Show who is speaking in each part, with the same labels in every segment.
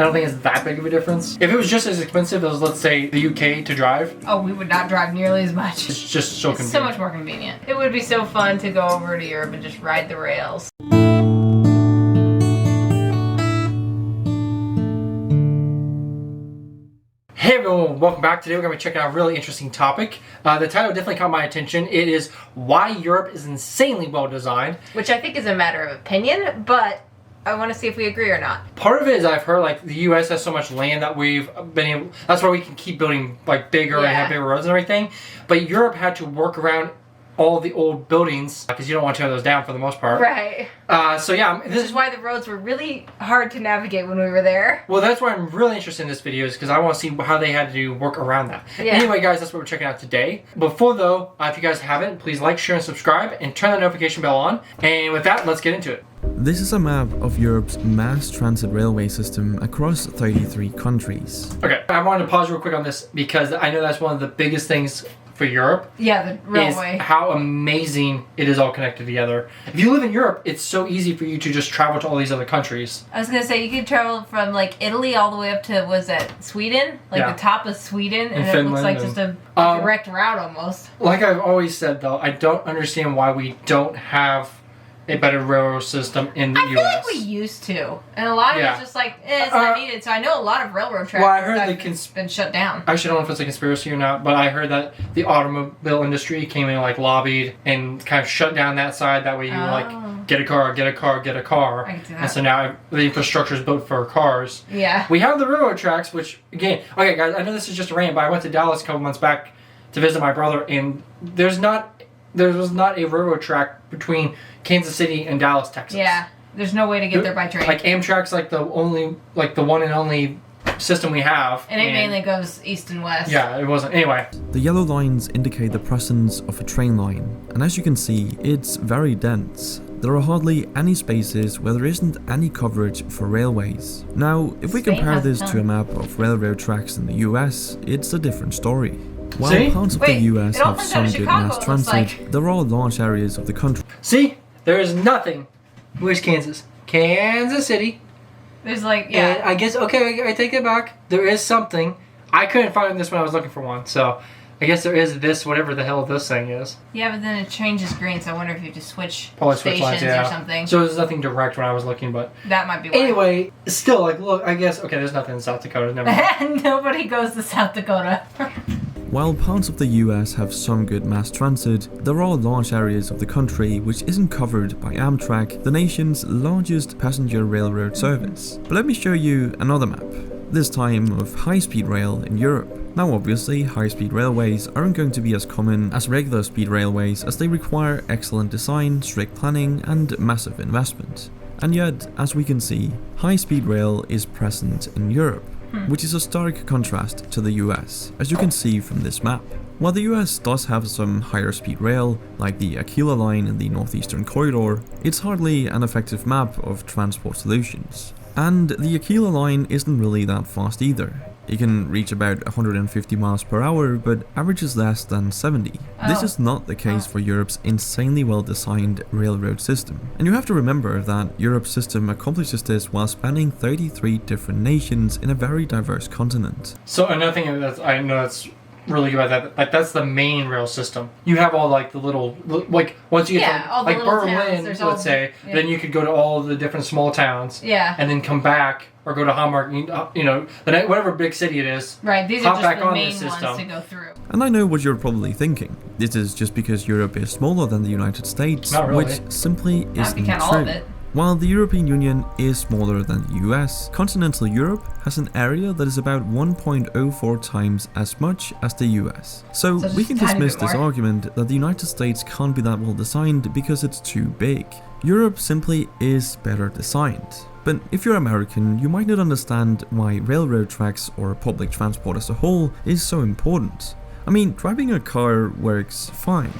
Speaker 1: I don't think it's that big of a difference. If it was just as expensive as, let's say, the UK to drive,
Speaker 2: Oh, we would not drive nearly as much.
Speaker 1: it's just so
Speaker 2: It's
Speaker 1: convenient.
Speaker 2: so much more convenient. It would be so fun to go over to Europe and just ride the rails.
Speaker 1: Hey everyone, welcome back. Today we're going to be checking out a really interesting topic. The title definitely caught my attention. It is Why Europe is Insanely Well Designed.
Speaker 2: Which I think is a matter of opinion, but I want to see if we agree or not.
Speaker 1: Part of it is I've heard like the US has so much land that we've been able, that's why we can keep building like bigger and have bigger roads and everything. But Europe had to work around all the old buildings because you don't want to tear those down for the most part.
Speaker 2: Right.
Speaker 1: So yeah,
Speaker 2: This is why the roads were really hard to navigate when we were there.
Speaker 1: well, that's why I'm really interested in this video is because I want to see how they had to work around that.
Speaker 2: Yeah.
Speaker 1: Anyway, guys, that's what we're checking out today. Before though, if you guys haven't, please like, share, and subscribe, and turn the notification bell on. And with that, let's get into it.
Speaker 3: This is a map of Europe's mass transit railway system across 33 countries.
Speaker 1: Okay, I wanted to pause real quick on this because I know that's one of the biggest things for Europe.
Speaker 2: Yeah, the railway.
Speaker 1: Is how amazing it is all connected together. If you live in Europe, it's so easy for you to just travel to all these other countries.
Speaker 2: I was gonna say you could travel from like Italy all the way up to Sweden, like
Speaker 1: Yeah.
Speaker 2: the top of Sweden, and it
Speaker 1: Finland
Speaker 2: looks like
Speaker 1: and-
Speaker 2: just a
Speaker 1: Um,
Speaker 2: direct route almost.
Speaker 1: Like I've always said though, I don't understand why we don't have a better railroad system in the
Speaker 2: I
Speaker 1: US.
Speaker 2: feel like we used to, and a lot of
Speaker 1: Yeah.
Speaker 2: it's just like it's not needed. So I know a lot of railroad tracks
Speaker 1: Well, I heard
Speaker 2: have
Speaker 1: they
Speaker 2: been shut down.
Speaker 1: I actually don't know if it's a conspiracy or not, but I heard that the automobile industry came in and like lobbied and kind of shut down that side. That way you
Speaker 2: Oh.
Speaker 1: like get a car, get a car, get a car.
Speaker 2: I can see that.
Speaker 1: And so now the infrastructure is built for cars.
Speaker 2: Yeah.
Speaker 1: We have the railroad tracks, which again, okay guys, I know this is just a rant, but I went to Dallas a couple months back to visit my brother, and there was not a railroad track between Kansas City and Dallas, Texas.
Speaker 2: Yeah. There's no way to get there by train.
Speaker 1: Like Amtrak's like the one and only system we have.
Speaker 2: and it mainly goes east and west.
Speaker 1: Yeah, it wasn't. Anyway.
Speaker 3: The yellow lines indicate the presence of a train line, and as you can see, it's very dense. There are hardly any spaces where there isn't any coverage for railways. Now, if we
Speaker 2: Spain
Speaker 3: compare
Speaker 2: has a
Speaker 3: this to a
Speaker 2: ton.
Speaker 3: map of railroad tracks in the US, it's a different story. While
Speaker 1: See?
Speaker 3: parts of
Speaker 2: Wait,
Speaker 3: the US
Speaker 2: it all
Speaker 3: have
Speaker 2: comes
Speaker 3: some
Speaker 2: out of
Speaker 3: good
Speaker 2: Chicago,
Speaker 3: mass
Speaker 2: it looks
Speaker 3: transit,
Speaker 2: like.
Speaker 3: there are large areas of the country
Speaker 1: See? There is nothing. Where's Kansas? Kansas City.
Speaker 2: There's like
Speaker 1: And I guess, okay, I take it back. There is something. I couldn't find this when I was looking for one, so I guess there is this, whatever the hell this thing is.
Speaker 2: Yeah, but then it changes green, so I wonder if you just switch
Speaker 1: Probably switch
Speaker 2: stations
Speaker 1: lines, yeah.
Speaker 2: or something.
Speaker 1: So there's nothing direct when I was looking, but
Speaker 2: That might be why.
Speaker 1: anyway, still, like, look, I guess, okay, there's nothing in South Dakota, never mind.
Speaker 2: Nobody goes to South Dakota.
Speaker 3: While parts of the US have some good mass transit, there are large areas of the country which isn't covered by Amtrak, the nation's largest passenger railroad service. But let me show you another map, this time of high-speed rail in Europe. Now obviously, high-speed railways aren't going to be as common as regular speed railways as they require excellent design, strict planning, and massive investment. And yet, as we can see, high-speed rail is present in Europe, which is a stark contrast to the US, as you can see from this map. While the US does have some higher speed rail, like the Aquila line in the Northeastern Corridor, it's hardly an effective map of transport solutions. And the Aquila line isn't really that fast either. It can reach about 150 miles per hour, but averages less than 70. This
Speaker 2: Oh.
Speaker 3: is not the case for Europe's insanely well-designed railroad system. And you have to remember that Europe's system accomplishes this while spanning 33 different nations in a very diverse continent.
Speaker 1: So another thing that I know that's really good about that, like that's the main rail system. You have all like the little, like once you get
Speaker 2: all
Speaker 1: to
Speaker 2: the
Speaker 1: like
Speaker 2: little towns,
Speaker 1: Berlin,
Speaker 2: there's
Speaker 1: let's
Speaker 2: all-
Speaker 1: say,
Speaker 2: yeah.
Speaker 1: then you could go to all the different small towns.
Speaker 2: Yeah.
Speaker 1: And then come back or go to Hamburg, you know, whatever big city it is.
Speaker 2: Right, these
Speaker 1: Hop
Speaker 2: are
Speaker 1: back
Speaker 2: just the
Speaker 1: on
Speaker 2: main
Speaker 1: this
Speaker 2: ones
Speaker 1: system.
Speaker 2: to go through.
Speaker 3: And I know what you're probably thinking. This is just because Europe is smaller than the United States,
Speaker 1: Not really.
Speaker 3: which simply
Speaker 2: Not if
Speaker 3: isn't
Speaker 2: you count
Speaker 3: true.
Speaker 2: all of it.
Speaker 3: While the European Union is smaller than the US, continental Europe has an area that is about 1.04 times as much as the US. So
Speaker 2: So
Speaker 3: we
Speaker 2: just
Speaker 3: can
Speaker 2: a tiny
Speaker 3: dismiss
Speaker 2: bit
Speaker 3: this
Speaker 2: more.
Speaker 3: argument that the United States can't be that well designed because it's too big. Europe simply is better designed. But if you're American, you might not understand why railroad tracks or public transport as a whole is so important. I mean, driving a car works fine,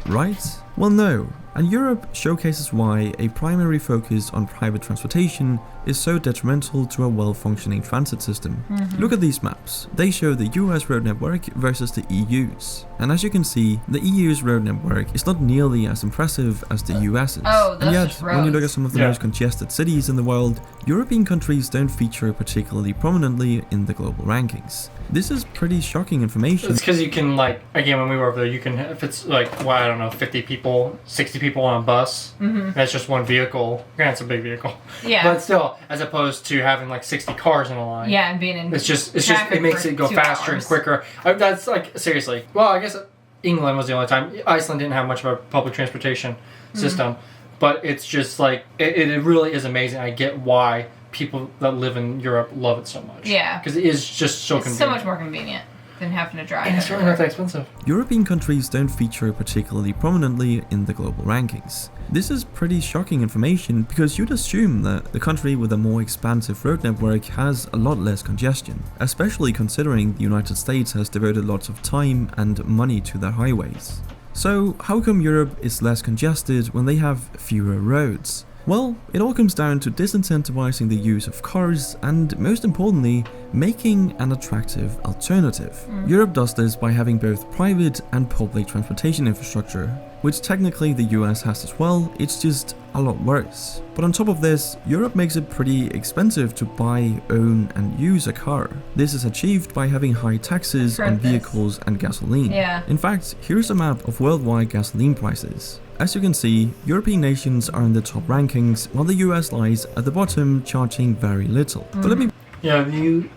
Speaker 3: right? Well no, And Europe showcases why a primary focus on private transportation is so detrimental to a well-functioning transit system. Look at these maps. They show the US road network versus the EU's. And as you can see, the EU's road network is not nearly as impressive as the US's.
Speaker 2: Oh, that's
Speaker 3: and yet,
Speaker 2: just
Speaker 3: when you look at
Speaker 2: roads.
Speaker 3: some of the
Speaker 1: Yeah.
Speaker 3: most congested cities in the world, European countries don't feature particularly prominently in the global rankings. This is pretty shocking information.
Speaker 1: It's because you can, like, again, when we were over there, you can, if it's like, well, I don't know, 50 people, 60 people on a bus, that's just one vehicle. Granted, it's a big vehicle.
Speaker 2: Yeah.
Speaker 1: But still, as opposed to having like 60 cars in a line.
Speaker 2: Yeah, and being in
Speaker 1: It's just,
Speaker 2: traffic
Speaker 1: it makes
Speaker 2: for
Speaker 1: it go
Speaker 2: 2
Speaker 1: faster
Speaker 2: hours.
Speaker 1: and quicker. That's like, seriously. Well, I guess England was the only time. Iceland didn't have much of a public transportation system. But it's just like, it really is amazing. I get why people that live in Europe love it so much.
Speaker 2: Yeah.
Speaker 1: Because it is just so
Speaker 2: It's
Speaker 1: convenient.
Speaker 2: so much more convenient than having to drive.
Speaker 1: And it's really not that expensive.
Speaker 3: European countries don't feature particularly prominently in the global rankings. This is pretty shocking information because you'd assume that the country with a more expansive road network has a lot less congestion, especially considering the United States has devoted lots of time and money to their highways. So how come Europe is less congested when they have fewer roads? Well, it all comes down to disincentivizing the use of cars and, most importantly, making an attractive alternative. Europe does this by having both private and public transportation infrastructure, which technically the US has as well, it's just a lot worse. But on top of this, Europe makes it pretty expensive to buy, own and use a car. This is achieved by having high taxes on
Speaker 2: Heard this.
Speaker 3: vehicles and gasoline.
Speaker 2: Yeah.
Speaker 3: In fact, here's a map of worldwide gasoline prices. As you can see, European nations are in the top rankings, while the US lies at the bottom, charging very little. But let me
Speaker 1: Yeah, the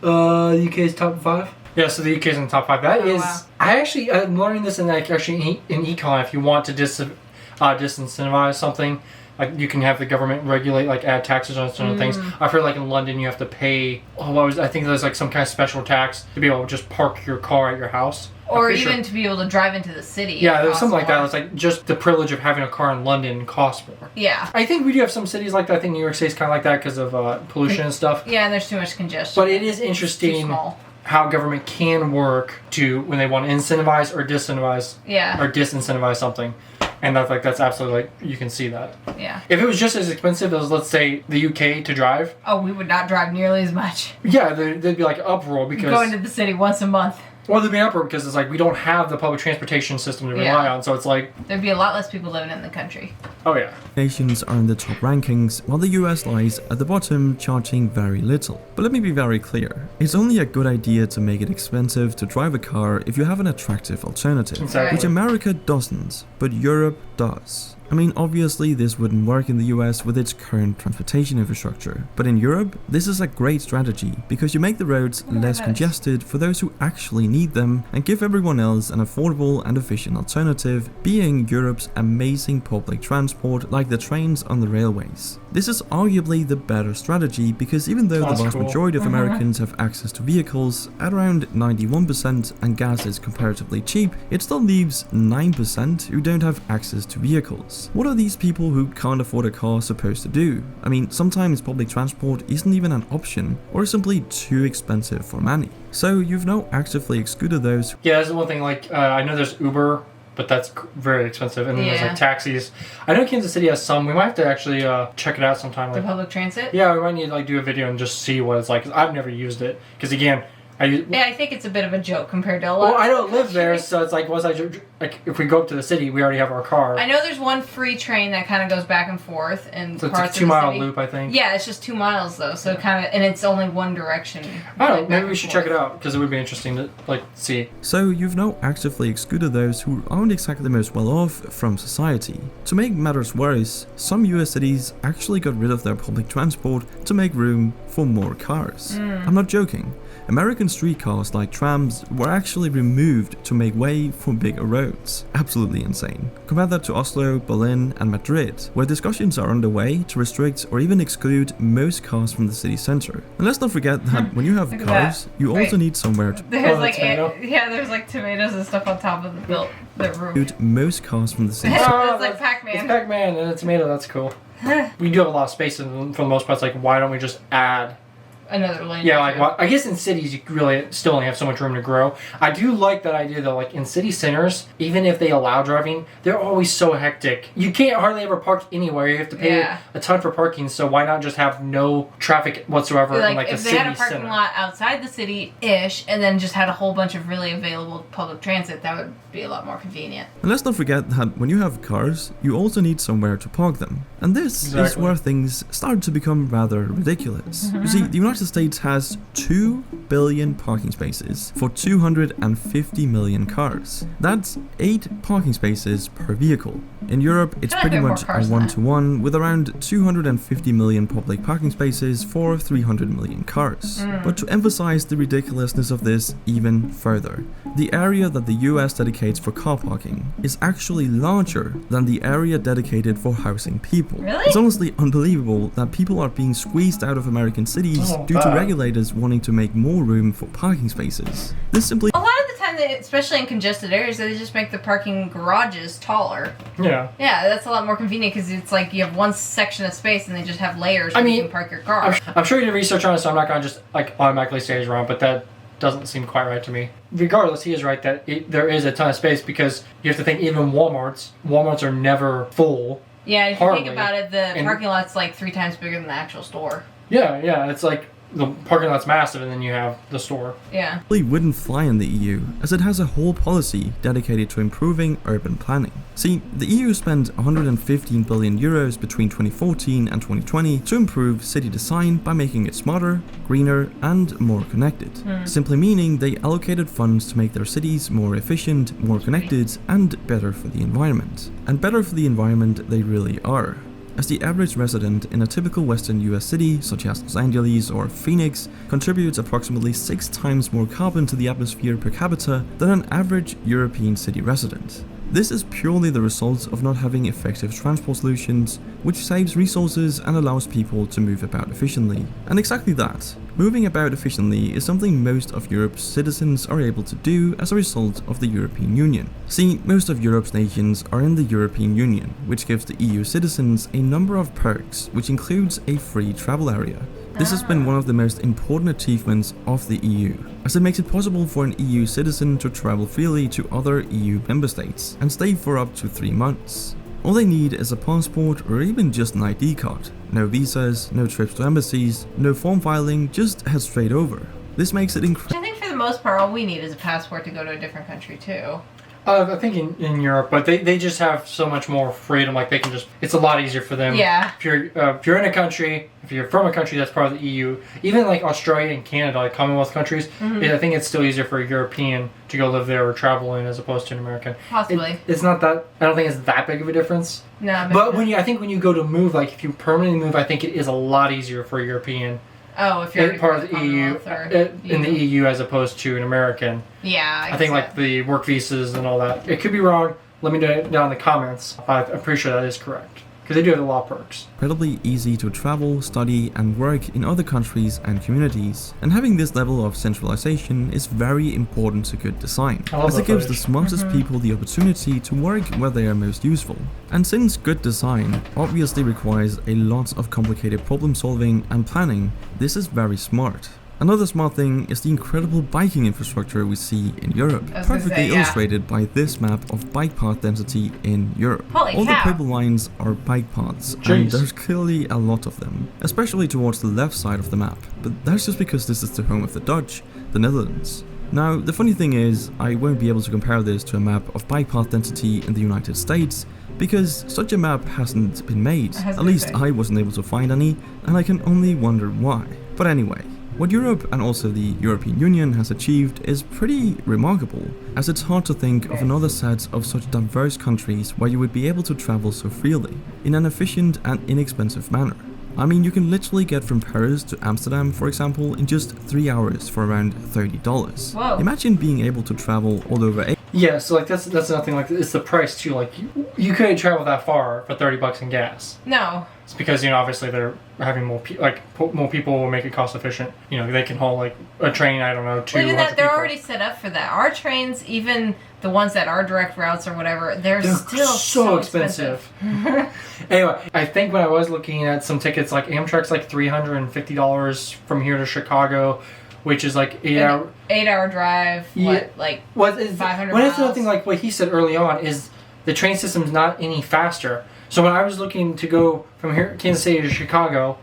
Speaker 1: UK's top 5. Yeah, so the UK's in the top 5. That
Speaker 2: Oh,
Speaker 1: is,
Speaker 2: wow.
Speaker 1: I'm learning this in like actually in econ. If you want to disincentivize something, like you can have the government regulate, like add taxes on certain things. I've heard like in London you have to pay. I think there's like some kind of special tax to be able to just park your car at your house. I'm
Speaker 2: Or
Speaker 1: pretty
Speaker 2: even
Speaker 1: sure.
Speaker 2: to be able to drive into the city.
Speaker 1: Yeah, there's
Speaker 2: costs
Speaker 1: something like that.
Speaker 2: more.
Speaker 1: It's like just the privilege of having a car in London costs more.
Speaker 2: Yeah.
Speaker 1: I think we do have some cities like that. I think New York State's kind of like that because of pollution and stuff.
Speaker 2: Yeah, and there's too much congestion.
Speaker 1: But it is
Speaker 2: It's too
Speaker 1: interesting
Speaker 2: small.
Speaker 1: how government can work to when they want to incentivize or
Speaker 2: Yeah.
Speaker 1: disincentivize something, and that's absolutely, like, you can see that.
Speaker 2: Yeah.
Speaker 1: If it was just as expensive as, let's say, the UK to drive,
Speaker 2: Oh, we would not drive nearly as much.
Speaker 1: yeah, there'd be like an uproar because
Speaker 2: Going to the city once a month.
Speaker 1: well, there'd be an uproar because it's like we don't have the public transportation system to rely
Speaker 2: Yeah.
Speaker 1: on, so it's like,
Speaker 2: There'd be a lot less people living in the country.
Speaker 1: oh yeah,
Speaker 3: nations are in the top rankings, while the US lies at the bottom, charging very little. But let me be very clear, it's only a good idea to make it expensive to drive a car if you have an attractive alternative,
Speaker 1: exactly.
Speaker 3: which America doesn't, but Europe does. I mean, obviously this wouldn't work in the US with its current transportation infrastructure, but in Europe, this is a great strategy because you make the roads less congested for those who actually need them and give everyone else an affordable and efficient alternative, being Europe's amazing public transport like the trains on the railways. This is arguably the better strategy because even though
Speaker 1: That's
Speaker 3: the vast
Speaker 1: cool.
Speaker 3: majority of Americans have access to vehicles at around 91% and gas is comparatively cheap, it still leaves 9% who don't have access to vehicles. What are these people who can't afford a car supposed to do? I mean, sometimes public transport isn't even an option or is simply too expensive for many. So you've now actively excluded those
Speaker 1: Yeah, that's the one thing. Like, I know there's Uber, but that's very expensive, and then there's
Speaker 2: Yeah.
Speaker 1: like taxis. I know Kansas City has some. We might have to actually check it out sometime.
Speaker 2: The
Speaker 1: Like,
Speaker 2: public transit?
Speaker 1: yeah, we might need to like do a video and just see what it's like. 'Cause I've never used it. Because again,
Speaker 2: Yeah, I think it's a bit of a joke compared to a lot.
Speaker 1: well, I don't live there, so it's like, like if we go up to the city, we already have our car.
Speaker 2: I know there's one free train that kind of goes back and forth and
Speaker 1: So it's a
Speaker 2: parts of the
Speaker 1: 2-mile
Speaker 2: city.
Speaker 1: loop, I think.
Speaker 2: Yeah, it's just 2 miles though, so kind of, and it's only one direction.
Speaker 1: I don't
Speaker 2: like,
Speaker 1: know.
Speaker 2: back
Speaker 1: Maybe we
Speaker 2: and
Speaker 1: should
Speaker 2: forth.
Speaker 1: check it out because it would be interesting to like see.
Speaker 3: So you've now actively excluded those who aren't exactly the most well off from society. To make matters worse, some US cities actually got rid of their public transport to make room for more cars. I'm not joking. American streetcars like trams were actually removed to make way for bigger roads. Absolutely insane. Compare that to Oslo, Berlin and Madrid, where discussions are underway to restrict or even exclude most cars from the city center. And let's not forget that when you have
Speaker 2: Look at
Speaker 3: cars, you
Speaker 2: Wait.
Speaker 3: also need somewhere to
Speaker 2: There's
Speaker 1: Oh,
Speaker 2: like,
Speaker 1: the tomato?
Speaker 2: there's like tomatoes and stuff on top of the roof.
Speaker 3: exclude most cars from the city
Speaker 2: It's
Speaker 3: center.
Speaker 2: like
Speaker 1: It's
Speaker 2: Pac-Man.
Speaker 1: Pac-Man and a tomato. That's cool. We do have a lot of space, and for the most part, it's like, why don't we just add
Speaker 2: another lane.
Speaker 1: Yeah,
Speaker 2: or
Speaker 1: like
Speaker 2: two.
Speaker 1: well, I guess in cities you really still only have so much room to grow. I do like that idea though. Like in city centers, even if they allow driving, they're always so hectic. You can't hardly ever park anywhere. You have to pay
Speaker 2: Yeah.
Speaker 1: a ton for parking. So why not just have no traffic whatsoever
Speaker 2: Like,
Speaker 1: in like a
Speaker 2: if they
Speaker 1: city
Speaker 2: had a parking
Speaker 1: center?
Speaker 2: lot outside the city-ish, and then just had a whole bunch of really available public transit, that would be a lot more convenient.
Speaker 3: And let's not forget that when you have cars, you also need somewhere to park them. And this is
Speaker 1: Exactly.
Speaker 3: where things start to become rather ridiculous. You see, the United States has 2 billion parking spaces for 250 million cars. That's 8 parking spaces per vehicle. In Europe, it's
Speaker 2: I feel like
Speaker 3: pretty
Speaker 2: there are more
Speaker 3: much a
Speaker 2: cars than that.
Speaker 3: one-to-one with around 250 million public parking spaces for 300 million cars. But to emphasize the ridiculousness of this even further, the area that the US dedicates for car parking is actually larger than the area dedicated for housing people.
Speaker 2: Really?
Speaker 3: It's honestly unbelievable that people are being squeezed out of American cities
Speaker 1: Oh,
Speaker 3: due to
Speaker 1: bad.
Speaker 3: regulators wanting to make more room for parking spaces. This simply
Speaker 2: A lot of the time, especially in congested areas, they just make the parking garages taller.
Speaker 1: Yeah.
Speaker 2: Yeah, that's a lot more convenient because it's like you have one section of space and they just have layers
Speaker 1: I
Speaker 2: where you
Speaker 1: mean,
Speaker 2: can park your car.
Speaker 1: I'm sure you did research on it, so I'm not gonna just like automatically say he's wrong, but that doesn't seem quite right to me. Regardless, he is right that there is a ton of space because you have to think even Walmarts are never full.
Speaker 2: Yeah, if you
Speaker 1: Hardly.
Speaker 2: think about it, the
Speaker 1: And-
Speaker 2: parking lot's like 3 times bigger than the actual store.
Speaker 1: Yeah, it's like the parking lot's massive, and then you have the store.
Speaker 2: Yeah.
Speaker 3: wouldn't fly in the EU, as it has a whole policy dedicated to improving urban planning. See, the EU spent 115 billion euros between 2014 and 2020 to improve city design by making it smarter, greener, and more connected. Simply meaning they allocated funds to make their cities more efficient, more connected, and better for the environment. And better for the environment they really are, as the average resident in a typical Western US city, such as Los Angeles or Phoenix, contributes approximately 6 times more carbon to the atmosphere per capita than an average European city resident. This is purely the result of not having effective transport solutions, which saves resources and allows people to move about efficiently. And exactly that, moving about efficiently is something most of Europe's citizens are able to do as a result of the European Union. See, most of Europe's nations are in the European Union, which gives the EU citizens a number of perks, which includes a free travel area. This has been one of the most important achievements of the EU, as it makes it possible for an EU citizen to travel freely to other EU member states and stay for up to 3 months. All they need is a passport or even just an ID card. No visas, no trips to embassies, no form filing, just head straight over. This makes it incredible.
Speaker 2: I think for the most part, all we need is a passport to go to a different country, too.
Speaker 1: I think in Europe, but they just have so much more freedom. Like they can just, it's a lot easier for them.
Speaker 2: Yeah.
Speaker 1: If you're in a country, if you're from a country that's part of the EU, even like Australia and Canada, like Commonwealth countries, I think it's still easier for a European to go live there or travel in as opposed to an American.
Speaker 2: Possibly.
Speaker 1: It's not that. I don't think it's that big of a difference.
Speaker 2: No,
Speaker 1: But I think when you go to move, like if you permanently move, I think it is a lot easier for a European
Speaker 2: Oh, if you're
Speaker 1: part of the EU
Speaker 2: Commonwealth or
Speaker 1: in the EU as opposed to an American.
Speaker 2: Yeah,
Speaker 1: I think like the work visas and all that. It could be wrong. Let me know it down in the comments. I'm pretty sure that is correct because they do have a lot of perks.
Speaker 3: Incredibly easy to travel, study, and work in other countries and communities, and having this level of centralization is very important to good design,
Speaker 1: I love
Speaker 3: as it
Speaker 1: that
Speaker 3: gives the
Speaker 1: footage.
Speaker 3: smartest people the opportunity to work where they are most useful. And since good design obviously requires a lot of complicated problem solving and planning, this is very smart. Another smart thing is the incredible biking infrastructure we see in Europe,
Speaker 2: I was gonna
Speaker 3: perfectly
Speaker 2: say, yeah.
Speaker 3: illustrated by this map of bike path density in Europe.
Speaker 2: Holy
Speaker 3: All the
Speaker 2: cow.
Speaker 3: purple lines are bike paths, and
Speaker 1: Jeez.
Speaker 3: there's clearly a lot of them, especially towards the left side of the map, but that's just because this is the home of the Dutch, the Netherlands. Now, the funny thing is, I won't be able to compare this to a map of bike path density in the United States, because such a map hasn't been made.
Speaker 2: I was
Speaker 3: At
Speaker 2: gonna
Speaker 3: least
Speaker 2: say.
Speaker 3: I wasn't able to find any, and I can only wonder why. But anyway, what Europe and also the European Union has achieved is pretty remarkable, as it's hard to think of another set of such diverse countries where you would be able to travel so freely, in an efficient and inexpensive manner. I mean, you can literally get from Paris to Amsterdam, for example, in just 3 hours for around $30.
Speaker 2: Whoa.
Speaker 3: Imagine being able to travel all over
Speaker 1: Yeah, so like that's nothing like it's the price too. Like you couldn't travel that far for $30 in gas.
Speaker 2: No.
Speaker 1: It's because obviously they're having more more people will make it cost efficient. They can haul like a train. I don't know 200
Speaker 2: Well, even that they're
Speaker 1: people.
Speaker 2: already set up for that. Our trains, even the ones that are direct routes or whatever, they're still
Speaker 1: so expensive. Anyway, I think when I was looking at some tickets, like Amtrak's like $350 from here to Chicago, which is like
Speaker 2: 8-hour drive.
Speaker 1: Yeah.
Speaker 2: What, like 500
Speaker 1: Well, that's
Speaker 2: miles?
Speaker 1: another thing. Like what he said early on is the train system's not any faster. So when I was looking to go from here, Kansas City to Chicago,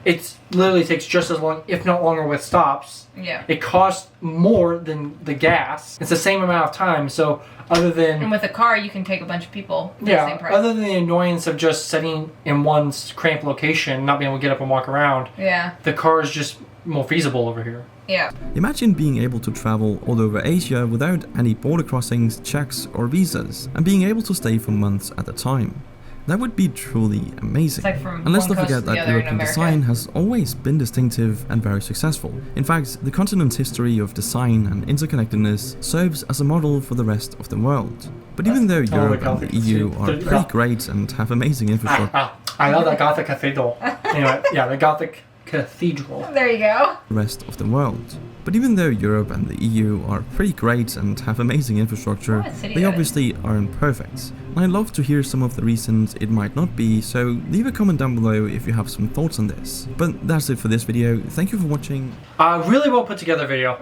Speaker 1: it literally takes just as long, if not longer, with stops.
Speaker 2: Yeah.
Speaker 1: It costs more than the gas. It's the same amount of time. So other than
Speaker 2: And with a car, you can take a bunch of people for the same price.
Speaker 1: other than the annoyance of just sitting in one cramped location, not being able to get up and walk around,
Speaker 2: Yeah.
Speaker 1: the car is just more feasible over here.
Speaker 2: Yeah.
Speaker 3: Imagine being able to travel all over Asia without any border crossings, checks or visas, and being able to stay for months at a time. That would be truly amazing.
Speaker 2: It's like from
Speaker 3: and let's
Speaker 2: one
Speaker 3: not
Speaker 2: coast to
Speaker 3: forget
Speaker 2: the
Speaker 3: that
Speaker 2: other in
Speaker 3: European
Speaker 2: America.
Speaker 3: design has always been distinctive and very successful. In fact, the continent's history of design and interconnectedness serves as a model for the rest of the world. But even though Europe and the EU are pretty great and have amazing infrastructure,
Speaker 1: I love that Gothic cathedral. Anyway, yeah, the Gothic cathedral.
Speaker 2: There you go.
Speaker 3: the rest of the world. But even though Europe and the EU are pretty great and have amazing infrastructure,
Speaker 2: What city
Speaker 3: they
Speaker 2: are
Speaker 3: obviously aren't perfect. And I'd love to hear some of the reasons it might not be, so leave a comment down below if you have some thoughts on this. But that's it for this video. Thank you for watching.
Speaker 1: Really well put together video.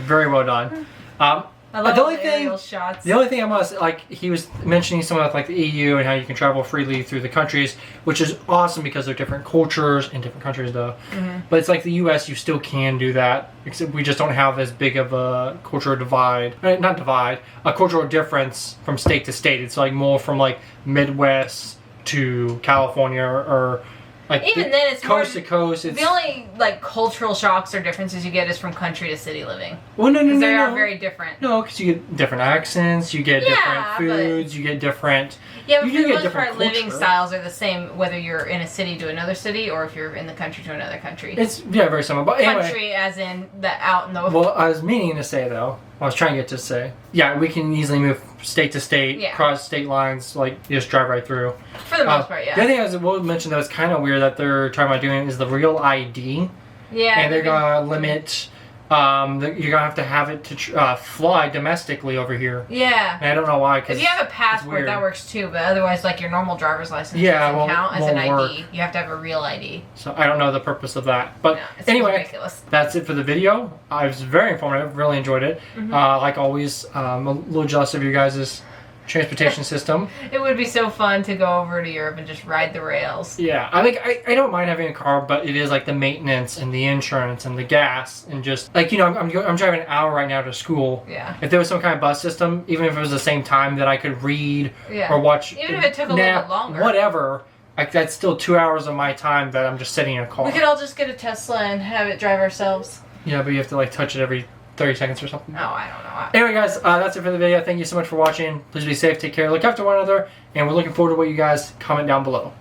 Speaker 1: Very well done.
Speaker 2: I love
Speaker 1: the
Speaker 2: all
Speaker 1: only
Speaker 2: the
Speaker 1: thing-
Speaker 2: aerial shots.
Speaker 1: The only thing I must like, he was mentioning some of like the EU and how you can travel freely through the countries, which is awesome because they're different cultures in different countries though. But it's like the US, you still can do that, except we just don't have as big of a cultural divide. Not divide, a cultural difference from state to state. It's like more from like Midwest to California or like
Speaker 2: Even then, it's
Speaker 1: coast
Speaker 2: more-
Speaker 1: to coast. It's
Speaker 2: The only like cultural shocks or differences you get is from country to city living.
Speaker 1: well, no,
Speaker 2: They are very different.
Speaker 1: No, because you get different accents, you get
Speaker 2: Yeah,
Speaker 1: different
Speaker 2: but-
Speaker 1: foods, you get different.
Speaker 2: Yeah, but
Speaker 1: You
Speaker 2: for
Speaker 1: do
Speaker 2: the
Speaker 1: get
Speaker 2: most
Speaker 1: different
Speaker 2: part, living
Speaker 1: culture.
Speaker 2: styles are the same whether you're in a city to another city or if you're in the country to another country.
Speaker 1: It's very similar. But anyway,
Speaker 2: Country as in the out in the
Speaker 1: well, I was meaning to say though, I was trying to get to say, yeah, we can easily move state to state,
Speaker 2: Yeah.
Speaker 1: cross state lines, like you just drive right through.
Speaker 2: for the most part,
Speaker 1: The
Speaker 2: yeah.
Speaker 1: other thing I will mention that was kind of weird that they're talking about doing is the real ID,
Speaker 2: Yeah,
Speaker 1: and they're gonna limit. You're gonna have to have it to fly domestically over here.
Speaker 2: yeah.
Speaker 1: And I don't know why. Cause
Speaker 2: If you have a
Speaker 1: it's
Speaker 2: passport,
Speaker 1: weird.
Speaker 2: that works too. But otherwise, like your normal driver's license
Speaker 1: Yeah,
Speaker 2: doesn't
Speaker 1: won't-
Speaker 2: count as an
Speaker 1: won't
Speaker 2: ID.
Speaker 1: work.
Speaker 2: You have to have a real ID.
Speaker 1: So I don't know the purpose of that. But
Speaker 2: No, it's
Speaker 1: anyway,
Speaker 2: ridiculous.
Speaker 1: that's it for the video. I was very informative. Really enjoyed it. Like always, I'm a little jealous of you guys' transportation system.
Speaker 2: It would be so fun to go over to Europe and just ride the rails.
Speaker 1: Yeah, I think I don't mind having a car, but it is like the maintenance and the insurance and the gas and just like I'm driving an hour right now to school.
Speaker 2: Yeah.
Speaker 1: If there was some kind of bus system, even if it was the same time that I could read
Speaker 2: Yeah.
Speaker 1: or watch,
Speaker 2: Even if it took a little
Speaker 1: nap,
Speaker 2: bit longer.
Speaker 1: whatever. Like that's still 2 hours of my time that I'm just sitting in a car.
Speaker 2: We could all just get a Tesla and have it drive ourselves.
Speaker 1: Yeah, but you have to like touch it every 30 seconds or something.
Speaker 2: Oh, I don't know.
Speaker 1: Anyway, guys, that's it for the video. Thank you so much for watching. Please be safe, take care, look after one another, and we're looking forward to what you guys comment down below.